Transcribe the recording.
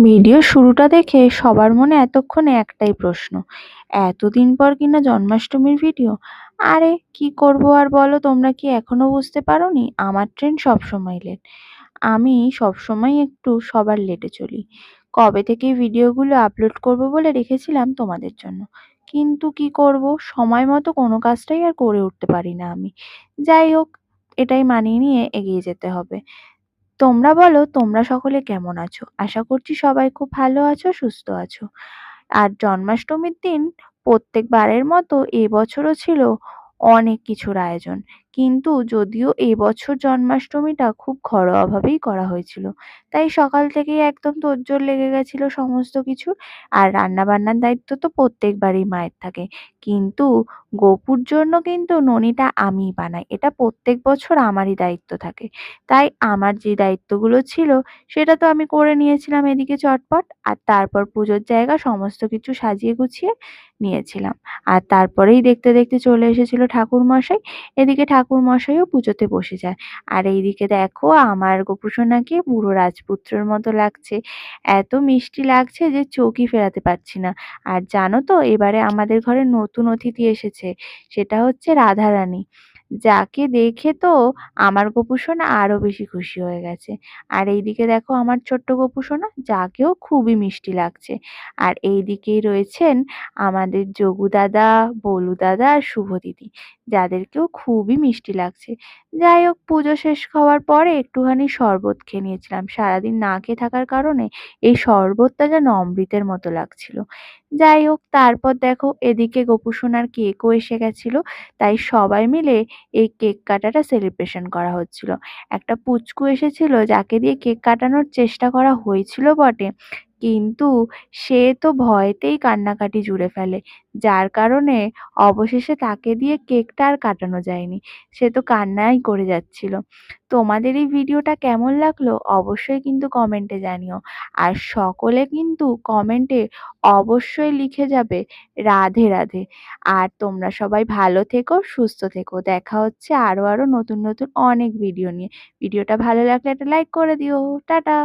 Video শুরুটা দেখে সবার মনে এতক্ষণে একটাই প্রশ্ন, এতদিন পর কিনা জন্মাষ্টমীর ভিডিও। আরে কি করব আর বলো, তোমরা কি এখনো বুঝতে পারোনি? আমার ট্রেন সবসময় লেট। আমি সবসময় একটু সবার লেটে চলি। কবে থেকে ভিডিওগুলো আপলোড করব বলে রেখেছিলাম তোমাদের জন্য, কিন্তু কি করব, সময় মতো কোনো কাজটাই আর করে উঠতে পারি না আমি। যাই হোক, এটাই মানিয়ে নিয়ে এগিয়ে যেতে হবে। তোমরা বলো, তোমরা সকলে কেমন আছো? আশা করছি সবাই খুব ভালো আছো, সুস্থ আছো। আর জন্মাষ্টমীর দিন প্রত্যেকবারের মতো এবছরও ছিল অনেক কিছুর আয়োজন। কিন্তু যদিও এবছর জন্মাষ্টমীটা খুব ঘরোয়াভাবেই করা হয়েছিল, তাই সকাল থেকেই একদম তোড়জোড় লেগে গেছিল সমস্ত কিছু। আর রান্না বান্নার দায়িত্ব তো প্রত্যেকবারই মায়ের থাকে, কিন্তু গপুর জন্য কিন্তু ননিটা আমিই বানাই, এটা প্রত্যেক বছর আমারই দায়িত্ব থাকে। তাই আমার যে দায়িত্বগুলো ছিল সেটা তো আমি করে নিয়েছিলাম এদিকে চটপট। আর তারপর পুজোর জায়গা সমস্ত কিছু সাজিয়ে গুছিয়ে নিয়েছিলাম। আর তারপরেই দেখতে দেখতে চলে এসেছিল ঠাকুর মশাই। এদিকে ঠাকুর মশাইও পুজোতে বসে যায়। আর এইদিকে দেখো, আমার গোপুসোনাকে পুরো রাজপুত্রের মতো লাগছে। এত মিষ্টি লাগছে যে চোখই ফেরাতে পারছি না। আর জানো তো, এবারে আমাদের ঘরে নতুন অতিথি এসেছে, সেটা হচ্ছে রাধারানী, যাকে দেখে তো আমার গোপু সোনা আরো বেশি খুশি হয়ে গেছে। আর এইদিকে দেখো আমার ছোট্ট গোপু সোনা, যাকেও খুবই মিষ্টি লাগছে। আর এইদিকেই রয়েছেন আমাদের যোগু দাদা, বলু দাদা আর শুভ দিদি, যাদেরকেও খুবই মিষ্টি লাগছে। যাই হোক, পুজো শেষ হওয়ার পরে একটুখানি শরবত খেয়ে নিয়েছিলাম। সারাদিন না খেয়ে থাকার কারণে এই শরবতটা যেন অমৃতের মতো লাগছিল। যাই হোক, তারপর দেখো এদিকে গোপু সোনার কেকও এসে গেছিল। তাই সবাই মিলে এই কেক কাটাটা সেলিব্রেশন করা হচ্ছিল। একটা পুচকু এসেছিল, যাকে দিয়ে কেক কাটানোর চেষ্টা করা হয়েছিল বটে, কিন্তু সে তো ভয়েতেই কান্নাকাটি জুড়ে ফেলে, যার কারণে অবশেষে তাকে দিয়ে কেকটা আর কাটানো যায়নি। সে তো কান্নাই করে যাচ্ছিল। তোমাদের এই ভিডিওটা কেমন লাগলো অবশ্যই কিন্তু কমেন্টে জানিও। আর সকলে কিন্তু কমেন্টে অবশ্যই লিখে যাবে রাধে রাধে। আর তোমরা সবাই ভালো থেকো, সুস্থ থেকো। দেখা হচ্ছে আরো নতুন নতুন অনেক ভিডিও নিয়ে। ভিডিওটা ভালো লাগলে একটা লাইক করে দিও। টাটা।